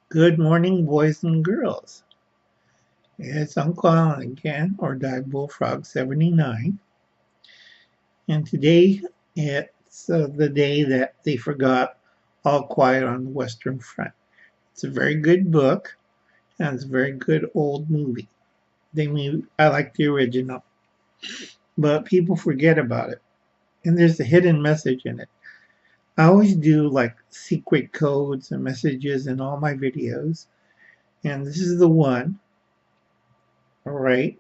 Good morning, boys and girls. It's Uncle Alan again, or Dive Bullfrog 79. And today it's the day that they forgot All Quiet on the Western Front. It's a very good book, and it's a very good old movie. I like the original, but people forget about it. And there's a hidden message in it. I always do like secret codes and messages in all my videos, and this is the one. All right.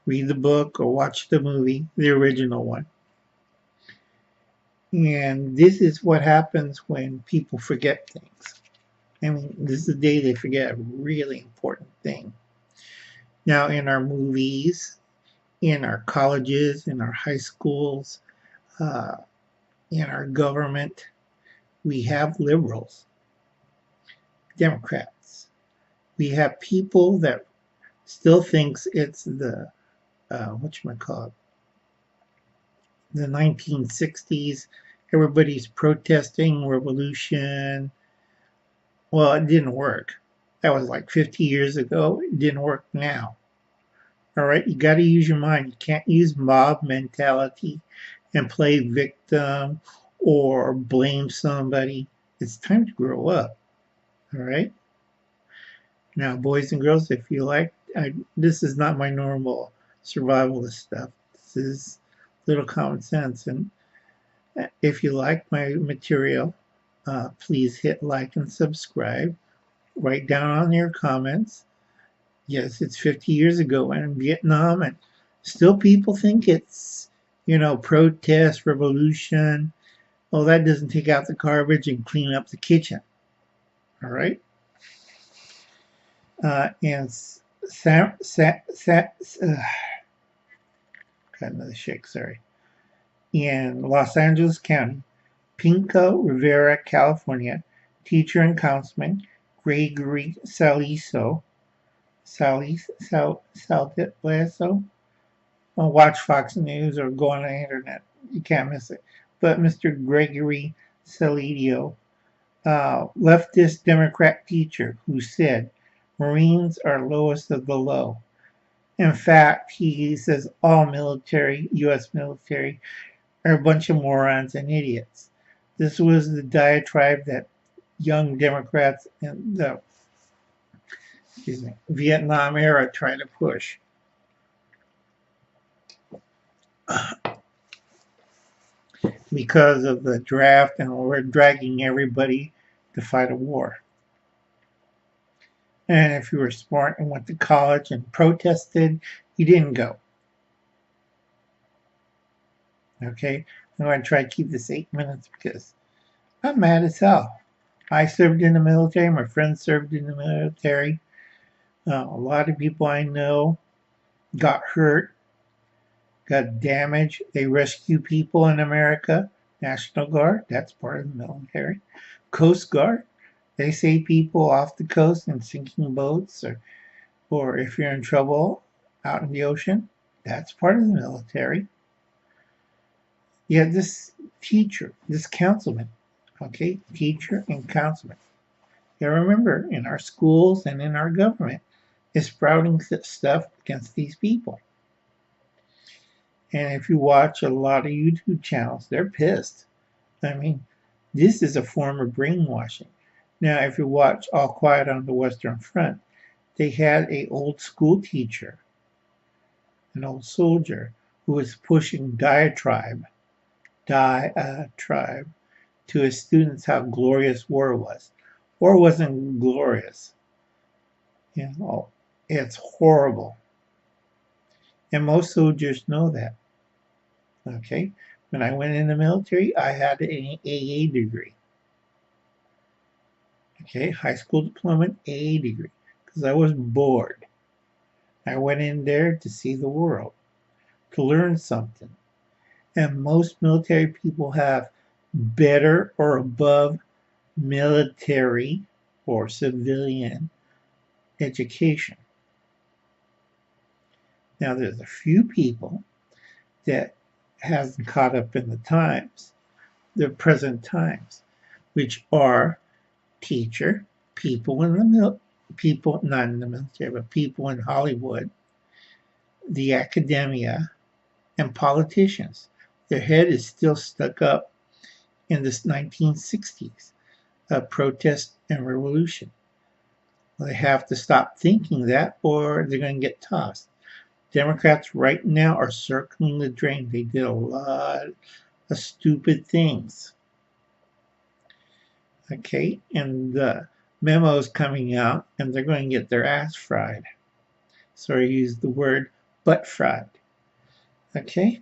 Read the book or watch the movie, the original one. And this is what happens when people forget things. I mean, this is the day they forget a really important thing. Now, in our movies, in our colleges, in our high schools, uh, in our government, we have liberals, Democrats. We have people that still thinks it's the whatchamacallit, the 1960s. Everybody's protesting revolution. Well, it didn't work. That was like 50 years ago. It didn't work now. All right, you got to use your mind. You can't use mob mentality and play victim or blame somebody. It's time to grow up. All right. Now, boys and girls, if you like, this is not my normal survivalist stuff. This is little common sense. And if you like my material, please hit like and subscribe. Write down on your comments. Yes, it's 50 years ago in Vietnam, and still people think it's, protest, revolution. Well, that doesn't take out the garbage and clean up the kitchen. All right? And got another shake, sorry. In Los Angeles County, Pico Rivera, California, teacher and councilman Gregory Salditleso. Well, watch Fox News or go on the internet. You can't miss it. But Mr. Gregory Salidio, leftist Democrat teacher who said Marines are lowest of the low. In fact, he says all military, U.S. military, are a bunch of morons and idiots. This was the diatribe that young Democrats in the Vietnam era tried to push. Because of the draft, and we're dragging everybody to fight a war. And if you were smart and went to college and protested, you didn't go. Okay? I'm going to try to keep this 8 minutes because I'm mad as hell. I served in the military. My friends served in the military. A lot of people I know got hurt, got damaged. They rescue people in America. National Guard, that's part of the military. Coast Guard, they save people off the coast in sinking boats, or if you're in trouble out in the ocean, that's part of the military. Yeah, this teacher, this councilman, okay, teacher and councilman. Yeah, remember, in our schools and in our government, is sprouting stuff against these people. And if you watch a lot of YouTube channels, they're pissed. I mean, this is a form of brainwashing. Now, if you watch All Quiet on the Western Front, they had an old school teacher, an old soldier, who was pushing diatribe to his students how glorious war was. War wasn't glorious. It's horrible. And most soldiers know that. Okay? When I went in the military, I had an AA degree. Okay? High school diploma, AA degree. Because I was bored. I went in there to see the world, to learn something. And most military people have better or above military or civilian education. Now, there's a few people that hasn't caught up in the times, the present times, which are teacher, people people not in the military, but people in Hollywood, the academia, and politicians. Their head is still stuck up in this 1960s protest and revolution. They have to stop thinking that or they're going to get tossed. Democrats right now are circling the drain. They did a lot of stupid things. Okay, and the memo's coming out and they're going to get their ass fried. Sorry, I used the word butt fried. Okay.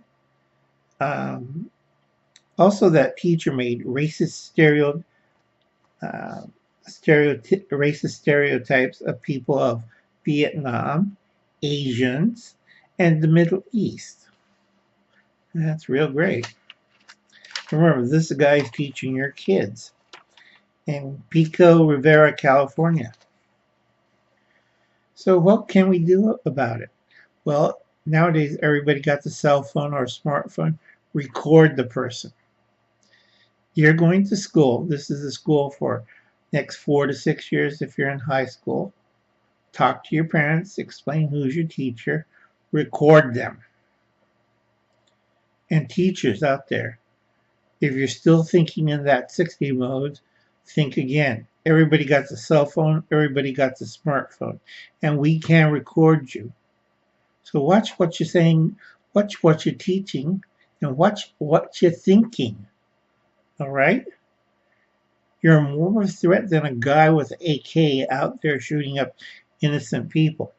Also, that teacher made racist stereotypes of people of Vietnam, Asians, and the Middle East. That's real great. Remember, this guy's teaching your kids in Pico Rivera, California. So what can we do about it? Well, nowadays everybody got the cell phone or smartphone. Record the person. You're going to school. This is a school for next 4 to 6 years if you're in high school. Talk to your parents, explain who's your teacher, record them. And teachers out there, if you're still thinking in that 60 mode, think again. Everybody got the cell phone, everybody got the smartphone, and we can record you. So watch what you're saying, watch what you're teaching, and watch what you're thinking. All right? You're more of a threat than a guy with an AK out there shooting up innocent people.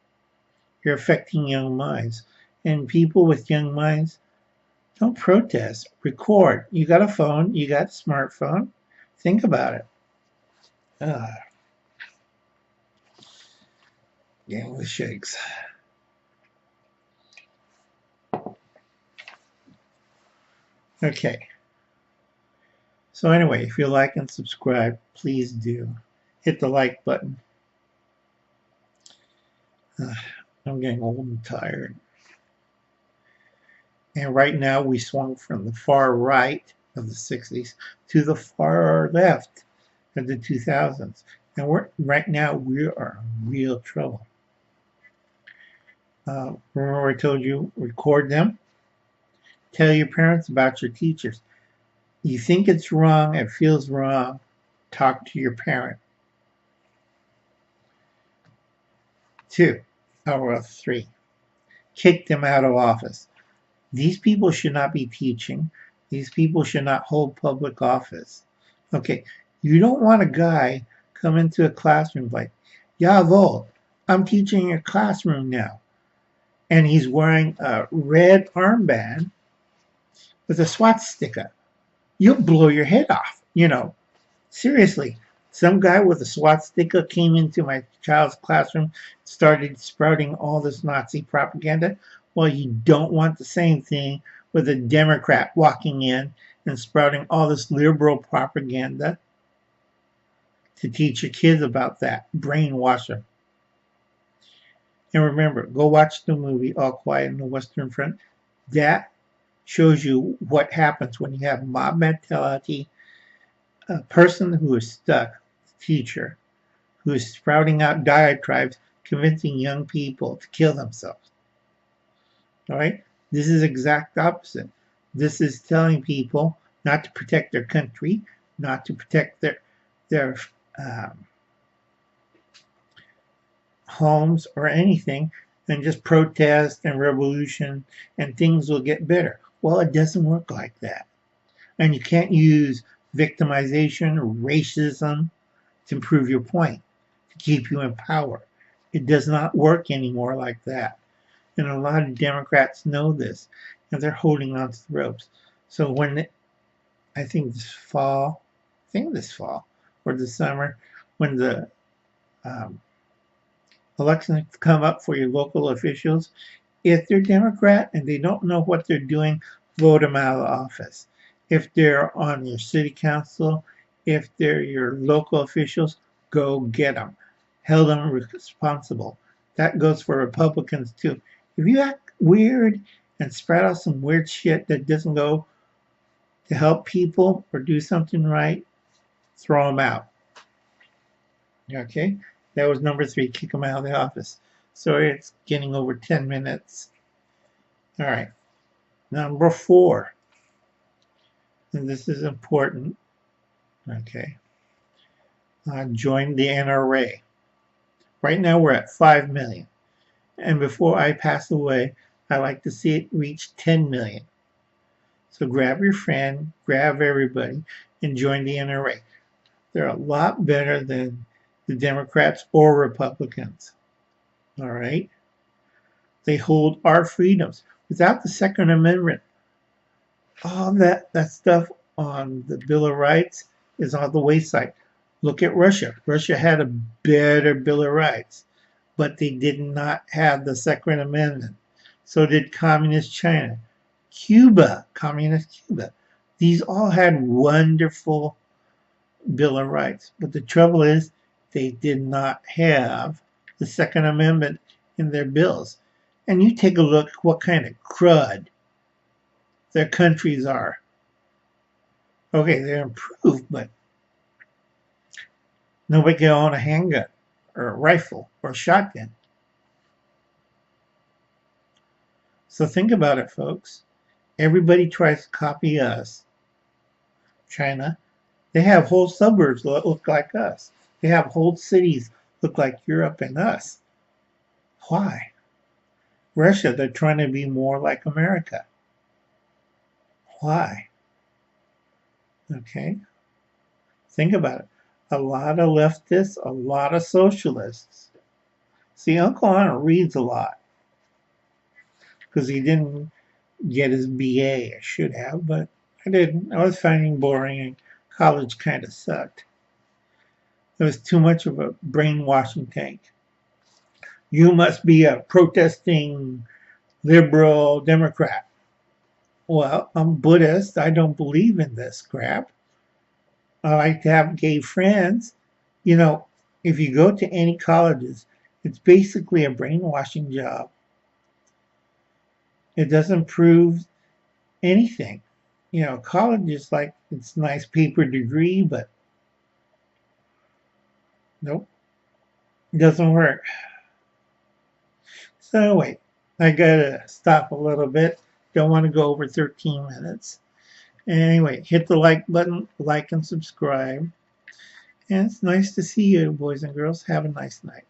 You're affecting young minds. And people with young minds, don't protest. Record. You got a phone. You got a smartphone. Think about it. Getting the shakes. Okay. So anyway, if you like and subscribe, please do. Hit the like button. I'm getting old and tired. And right now we swung from the far right of the 60s to the far left of the 2000s. And right now we are in real trouble. Remember I told you, record them. Tell your parents about your teachers. You think it's wrong, it feels wrong, talk to your parent. 2, or 3, kick them out of office. These people should not be teaching. These people should not hold public office. Okay, you don't want a guy come into a classroom like, Jawohl, I'm teaching your classroom now. And he's wearing a red armband with a swastika. You'll blow your head off, Seriously, some guy with a swastika came into my child's classroom, started sprouting all this Nazi propaganda. Well, you don't want the same thing with a Democrat walking in and sprouting all this liberal propaganda to teach your kids about that. Brainwashing. And remember, go watch the movie All Quiet on the Western Front. That shows you what happens when you have mob mentality, a person who is stuck, teacher, who is sprouting out diatribes, convincing young people to kill themselves. All right? This is exact opposite. This is telling people not to protect their country, not to protect their homes or anything, and just protest and revolution and things will get better. Well, it doesn't work like that. And you can't use victimization or racism to prove your point, to keep you in power. It does not work anymore like that. And a lot of Democrats know this, and they're holding on to the ropes. So when I think this fall or the summer, when the elections come up for your local officials, if they're Democrat and they don't know what they're doing, vote them out of office. If they're on your city council, if they're your local officials, go get them. Held them responsible. That goes for Republicans too. If you act weird and spread out some weird shit that doesn't go to help people or do something right, throw them out. Okay, that was number 3. Kick them out of the office. Sorry, it's getting over 10 minutes. All right, number 4, and this is important. Okay, join the NRA. Right now we're at 5 million, and before I pass away, I like to see it reach 10 million. So grab your friend, grab everybody, and join the NRA. They're a lot better than the Democrats or Republicans. All right? They hold our freedoms. Without the Second Amendment, all that stuff on the Bill of Rights is on the wayside. Look at Russia. Russia had a better Bill of Rights, but they did not have the Second Amendment. So did Communist China. Cuba, Communist Cuba. These all had wonderful Bill of Rights. But the trouble is, they did not have the Second Amendment in their bills. And you take a look what kind of crud their countries are. Okay, they're improved, but nobody can own a handgun or a rifle or a shotgun. So think about it, folks. Everybody tries to copy us. China, they have whole suburbs that look like us. They have whole cities look like Europe and us. Why? Russia, they're trying to be more like America. Why? Okay, think about it. A lot of leftists, a lot of socialists. See, Uncle Hunter reads a lot because he didn't get his BA. I should have, but I didn't. I was finding boring and college kind of sucked. It was too much of a brainwashing tank. You must be a protesting liberal Democrat. Well, I'm Buddhist. I don't believe in this crap. I like to have gay friends. You know, if you go to any colleges, it's basically a brainwashing job. It doesn't prove anything. You know, college is like, it's a nice paper degree, but nope, it doesn't work. So anyway, I gotta stop a little bit. Don't want to go over 13 minutes. Anyway, hit the like button, like and subscribe. And it's nice to see you, boys and girls. Have a nice night.